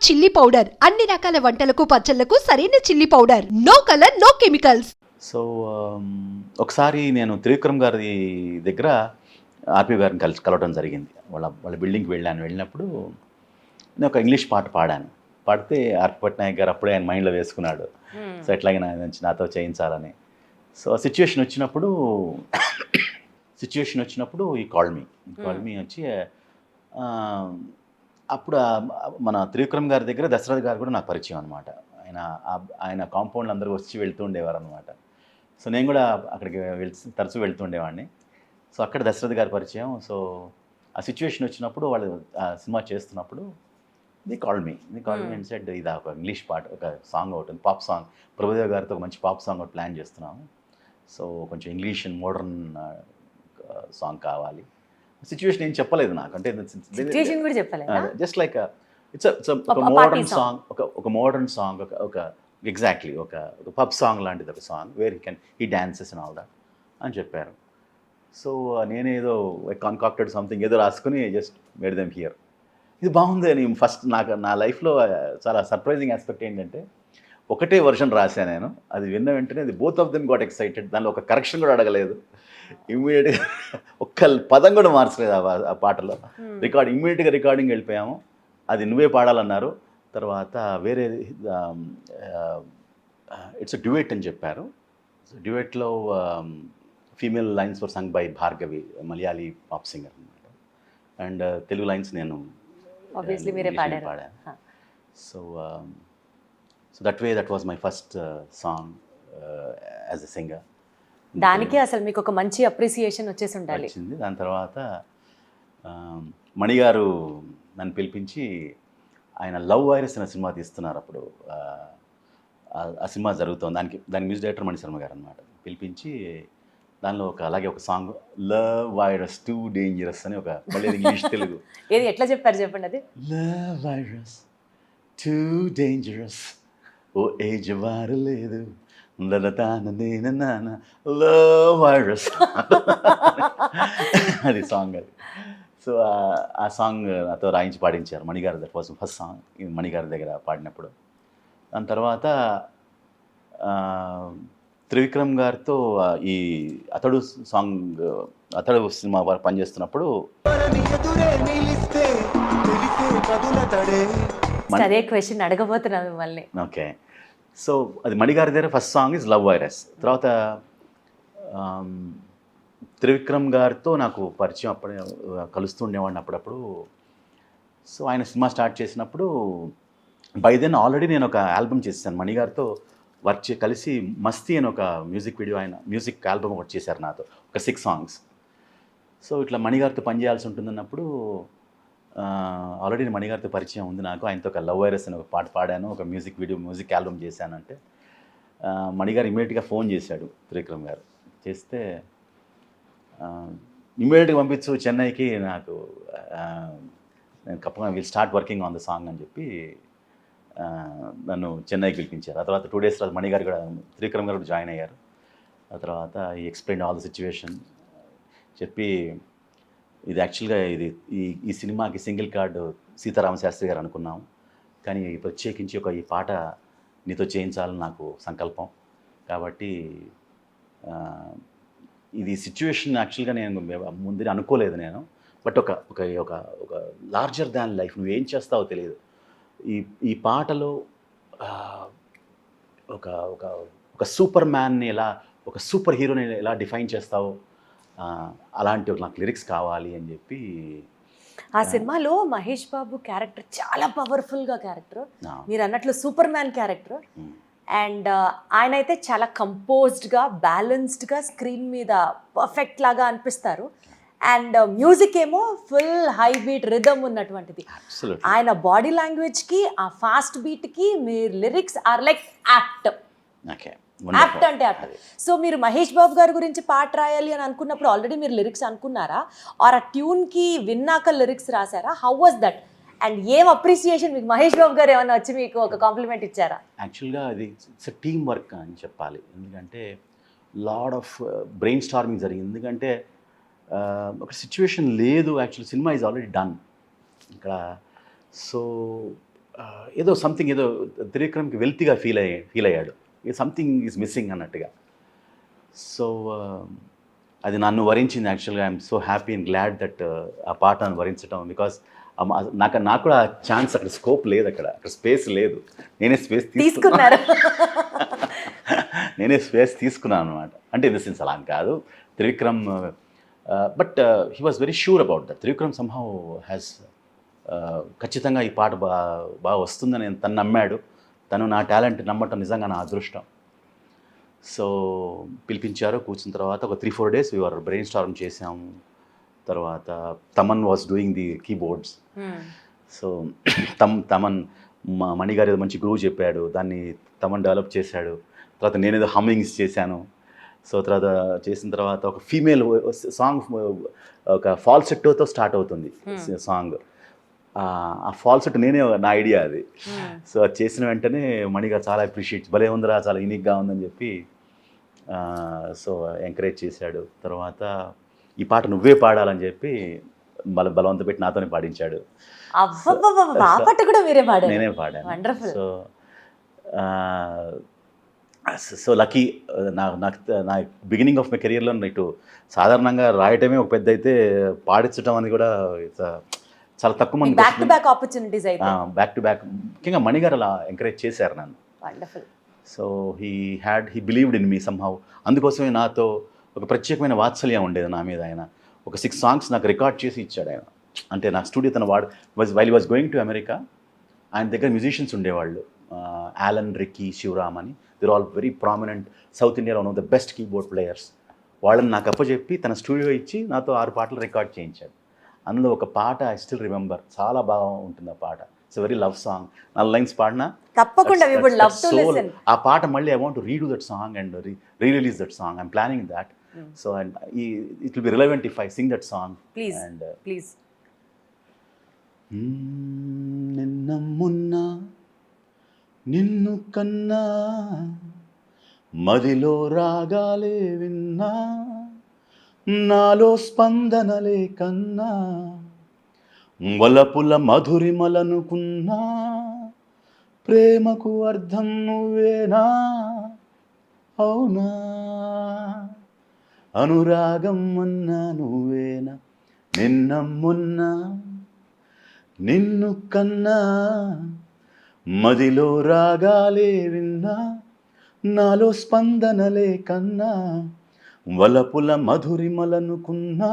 Chilli powder అన్ని రకాల వంటలకు పచ్చళ్లకు సరైన chilli powder. No colour no chemicals. So ఒకసారి నేను త్రివిక్రమ్ గారి దగ్గర ఆర్పి గారిని కలవడం జరిగింది. వాళ్ళ బిల్డింగ్కి వెళ్ళినప్పుడు నేను ఒక ఇంగ్లీష్ పాట పాడితే ఆర్పి పట్నాయక్ గారు అప్పుడే ఆయన మైండ్లో వేసుకున్నాడు. సో ఎట్లాగే నాతో చేయించాలని. సో ఆ సిచ్యువేషన్ వచ్చినప్పుడు ఈ కాల్ మీ వచ్చి అప్పుడు మన త్రివిక్రమ్ గారి దగ్గర దశరథ్ గారు కూడా నాకు పరిచయం అనమాట. ఆయన కాంపౌండ్లు అందరూ వచ్చి వెళ్తూ ఉండేవారు అనమాట. సో నేను కూడా అక్కడికి తరచూ వెళ్తూ ఉండేవాడిని. సో అక్కడ దశరథ్ గారి పరిచయం. సో ఆ సిచ్యువేషన్ వచ్చినప్పుడు వాళ్ళు సినిమా చేస్తున్నప్పుడు the call me and said ఇది ఒక ఇంగ్లీష్ పాట, ఒక సాంగ్ ఒకటి పాప్ సాంగ్, ప్రభుదేవ్ గారితో ఒక మంచి పాప్ సాంగ్ ఒకటి ప్లాన్ చేస్తున్నాము. సో కొంచెం ఇంగ్లీష్ అండ్ మోడర్న్ సాంగ్ కావాలి. సిచ్యువేషన్ ఏం చెప్పలేదు నాకు, అంటే జస్ట్ లైక్ ఇట్స్ ఒక మోడర్న్ సాంగ్, ఒక మోడర్న్ సాంగ్, ఒక ఎగ్జాక్ట్లీ ఒక పబ్ సాంగ్ లాంటిది, ఒక song where he dances and all that అని చెప్పారు. సో నేనేదో కాన్కాక్టెడ్ సంథింగ్ ఏదో రాసుకుని జస్ట్ మేడ్ దెమ్ హియర్. ఇది బాగుంది అని ఫస్ట్ నా లైఫ్లో చాలా సర్ప్రైజింగ్ ఆస్పెక్ట్ ఏంటంటే ఒకటే వర్షన్ రాశాను నేను. అది విన్న వెంటనే అది both of them got excited. దానిలో ఒక కరెక్షన్ కూడా అడగలేదు, ఇమ్మీడియట్గా ఒక్క పదం కూడా మార్చలేదు ఆ పాటలో. ఇమ్మీడియట్గా రికార్డింగ్ వెళ్ళిపోయాము. అది నువ్వే పాడాలన్నారు. తర్వాత వేరే ఇట్స్ డ్యూయెట్ అని చెప్పారు. డ్యూయెట్లో female lines for sung by Bhargavi, Malayali pop singer అనమాట. అండ్ తెలుగు లైన్స్ నేను పాడాను. So that was my first song as a singer. దానికి అసలు మీకు ఒక మంచి అప్రిసియేషన్ వచ్చేసి ఉండాలి. వచ్చింది. దాని తర్వాత మణిగారు నన్ను పిలిపించి, ఆయన లవ్ వైరస్ అనే సినిమా తీస్తున్నారు అప్పుడు. ఆ సినిమా జరుగుతుంది, దాని మ్యూజిక్ డైరెక్టర్ మణిశర్మ గారు అనమాట. పిలిపించి దానిలో అలాగే ఒక song love virus too dangerous అని ఒక మళ్ళీ ఇంగ్లీష్ తెలుగు ఏది ఎట్లా చెప్పారు చెప్పండి. అది లవ్ వైరస్ టూ డేంజరస్, ఓ ఏజ్ వారు లేదు లవ్ వైరస్ అది సాంగ్. అది సో ఆ సాంగ్ నాతో రాయించి పాడించారు మణిగారు. దట్ వాజ్ ఫస్ట్ సాంగ్ మణిగారి దగ్గర పాడినప్పుడు. దాని తర్వాత త్రివిక్రమ్ గారితో ఈ అతడు సాంగ్, అతడు సినిమా పనిచేస్తున్నప్పుడు అదే క్వశ్చన్ అడగబోతున్నా మిమ్మల్ని. ఓకే. సో అది మణిగారి దగ్గర first song is love virus. తర్వాత త్రివిక్రమ్ గారితో నాకు పరిచయం, అప్పుడే కలుస్తుండేవాడిని అప్పుడప్పుడు. సో ఆయన సినిమా స్టార్ట్ చేసినప్పుడు బై దెన్ ఆల్రెడీ నేను ఒక ఆల్బమ్ చేశాను మణిగారితో కలిసి. మస్తీ అని ఒక మ్యూజిక్ వీడియో, ఆయన మ్యూజిక్ ఆల్బమ్ ఒకటి చేశారు నాతో, ఒక 6 songs. సో ఇట్లా మణిగారితో పనిచేయాల్సి ఉంటుందన్నప్పుడు ఆల్రెడీ మణిగారితో పరిచయం ఉంది నాకు. ఆయనతో ఒక లవ్ వైరస్ అని ఒక పాట పాడాను, ఒక మ్యూజిక్ ఆల్బమ్ చేశానంటే మణిగారు ఇమీడియట్గా ఫోన్ చేశాడు త్రివిక్రమ్ గారు. చేస్తే ఇమీడియట్గా పంపించు చెన్నైకి, నాకు నేను కప్పగా will start working on the song అని చెప్పి నన్ను చెన్నైకి పిలిపించారు. ఆ తర్వాత 2 days తర్వాత మణిగారు కూడా, త్రివిక్రమ్ గారు కూడా జాయిన్ అయ్యారు. ఆ తర్వాత ఈ ఎక్స్ప్లెయిన్ ఆల్ ద సిచ్యువేషన్ చెప్పి, ఇది యాక్చువల్గా ఈ సినిమాకి సింగిల్ కార్డు సీతారామ శాస్త్రి గారు అనుకున్నాము, కానీ ప్రత్యేకించి ఈ పాట నీతో చేయించాలని నాకు సంకల్పం. కాబట్టి ఇది సిచ్యువేషన్ యాక్చువల్గా నేను ముందు అనుకోలేదు నేను. బట్ ఒక లార్జర్ దాన్ లైఫ్, నువ్వేం చేస్తావో తెలియదు. ఈ పాటలో ఒక సూపర్ మ్యాన్ని ఎలా, ఒక సూపర్ హీరోని ఎలా డిఫైన్ చేస్తావో అలాంటి నాకు లిరిక్స్ కావాలి అని చెప్పి. ఆ సినిమాలో మహేష్ బాబు క్యారెక్టర్ చాలా పవర్ఫుల్గా క్యారెక్టర్, మీరు అన్నట్లు సూపర్ మ్యాన్ క్యారెక్టర్. అండ్ ఆయన అయితే చాలా కంపోజ్డ్గా, బ్యాలెన్స్డ్గా స్క్రీన్ మీద పర్ఫెక్ట్ లాగా అనిపిస్తారు. అండ్ మ్యూజిక్ ఏమో ఫుల్ హై బీట్ రిథమ్ ఉన్నటువంటిది. ఆయన బాడీ లాంగ్వేజ్కి, ఆ ఫాస్ట్ బీట్కి మీరు లిరిక్స్ ఆర్ లైక్ యాప్ట్ అంటే యాప్ట్. సో మీరు మహేష్ బాబు గారి గురించి పాట రాయాలి అని అనుకున్నప్పుడు ఆల్రెడీ మీరు లిరిక్స్ అనుకున్నారా, ఆర్ ఆ ట్యూన్కి విన్నాక లిరిక్స్ రాశారా? How was that? అండ్ ఏం అప్రిసియేషన్ మీకు మహేష్ బాబు గారు ఏమైనా వచ్చి మీకు ఒక కాంప్లిమెంట్ ఇచ్చారా? యాక్చువల్గా అది ఇట్స్ టీమ్ వర్క్ అని చెప్పాలి. ఎందుకంటే లాడ్ ఆఫ్ బ్రెయిన్ స్టార్మింగ్ జరిగింది. ఎందుకంటే ఒక సిచ్యువేషన్ లేదు, actual cinema is already done ఇక్కడ. సో ఏదో సంథింగ్ ఏదో త్రివిక్రమ్కి వెల్తీగా ఫీల్ అయ్యాడు, సంథింగ్ ఈజ్ మిస్సింగ్ అన్నట్టుగా. సో అది నన్ను వరించింది. యాక్చువల్గా I'm so happy and glad that ఆ పాట నన్ను వరించడం. బికాస్ నాకు కూడా ఛాన్స్, అక్కడ స్కోప్ లేదు, అక్కడ స్పేస్ లేదు. నేనే స్పేస్ తీసుకున్నారు. నేనే స్పేస్ తీసుకున్నాను అనమాట. అంటే ఇన్ ద సెన్స్ అలా అని కాదు, Trivikram but he was very sure about that. Trivikram somehow has ఖచ్చితంగా ఈ పాట బాగా వస్తుందని తను నమ్మాడు. తను నా టాలెంట్ నమ్మటం నిజంగా నా అదృష్టం. సో పిలిపించారు. కూర్చున్న తర్వాత ఒక 3-4 days వీఆర్ బ్రెయిన్ స్టార్మ్ చేసాము. తర్వాత Thaman was doing the keyboards. So Thaman మణిగారు ఏదో మంచి గ్రూవ్ చెప్పాడు, దాన్ని తమన్ డెవలప్ చేశాడు. తర్వాత నేనేదో హమ్మింగ్స్ చేశాను. సో తర్వాత చేసిన తర్వాత ఒక ఫీమేల్ సాంగ్, ఒక ఫాల్సెట్టోతో స్టార్ట్ అవుతుంది సాంగ్. ఆ ఫాల్సెట్ నేనే, నా ఐడియా అది. సో అది చేసిన వెంటనే మణిగా చాలా అప్రిషియేట్, భలే ఉందిరా, చాలా యూనిక్గా ఉందని చెప్పి సో ఎంకరేజ్ చేశాడు. తర్వాత ఈ పాట నువ్వే పాడాలని చెప్పి బలవంత పెట్టి నాతోనే పాడించాడు. నేనే పాడాను. So so lucky. నా బిగినింగ్ ఆఫ్ మై కెరియర్లో ఇటు సాధారణంగా రాయటమే ఒక పెద్ద అయితే, పాడించడం అని కూడా చాలా తక్కువ మంది. బ్యాక్ టు బ్యాక్ ముఖ్యంగా మణిగారు అలా ఎంకరేజ్ చేశారు నన్ను. So he believed in me somehow. అందుకోసమే నాతో ఒక ప్రత్యేకమైన వాత్సల్యం ఉండేది నా మీద. ఆయన ఒక 6 songs నాకు రికార్డ్ చేసి ఇచ్చాడు ఆయన. అంటే నా స్టూడియో తన while was going to America, ఆయన దగ్గర మ్యూజిషియన్స్ ఉండేవాళ్ళు, యాలన్, రిక్కీ, శివరామ్ అని. దిర్ ఆల్ వెరీ ప్రామినెంట్ సౌత్ ఇండియాలో one of the best keyboard players. వాళ్ళని నాకు అప్పచెప్పి తన స్టూడియో ఇచ్చి నాతో 6 పాటలు రికార్డ్ చేయించాడు. అందులో ఒక పాట ఐ స్టిల్ రిమెంబర్, చాలా బాగా ఉంటుంది ఆ పాట. It's very love song. 4 lines పాడినా తప్పకుండా ఆ పాట మళ్ళీ I want to redo that song and release that song. I'm planning that. So and it will be relevant if I sing that song. Please. నిన్న మొన్న నిన్ను కన్నా, మదిలో రాగాలే విన్నా, నాలో స్పందనలే కన్నా, వలపుల మధురిమలనుకున్నా, ప్రేమకు అర్థం నువ్వేనా, అవునా, అనురాగం అన్నా నువ్వేనా, నిన్న మొన్న నిన్ను కన్నా, మదిలో రాగాలే విన్నా, నాలో స్పందనలే కన్నా, వలపుల మధురిమలనుకున్నా,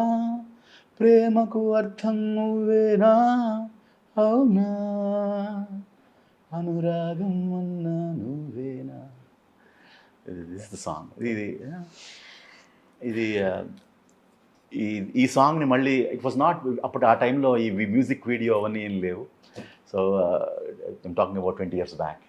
ప్రేమకు అర్థం నువ్వేనా, అవునా, అనురాగం అన్నా నువ్వేనా. This the song. ఇది ఈ సాంగ్ని మళ్ళీ ఇట్ వాజ్ నాట్, అప్పుడు ఆ టైంలో ఈ మ్యూజిక్ వీడియో అవన్నీ ఏం లేవు. So I'm talking about 20 years back.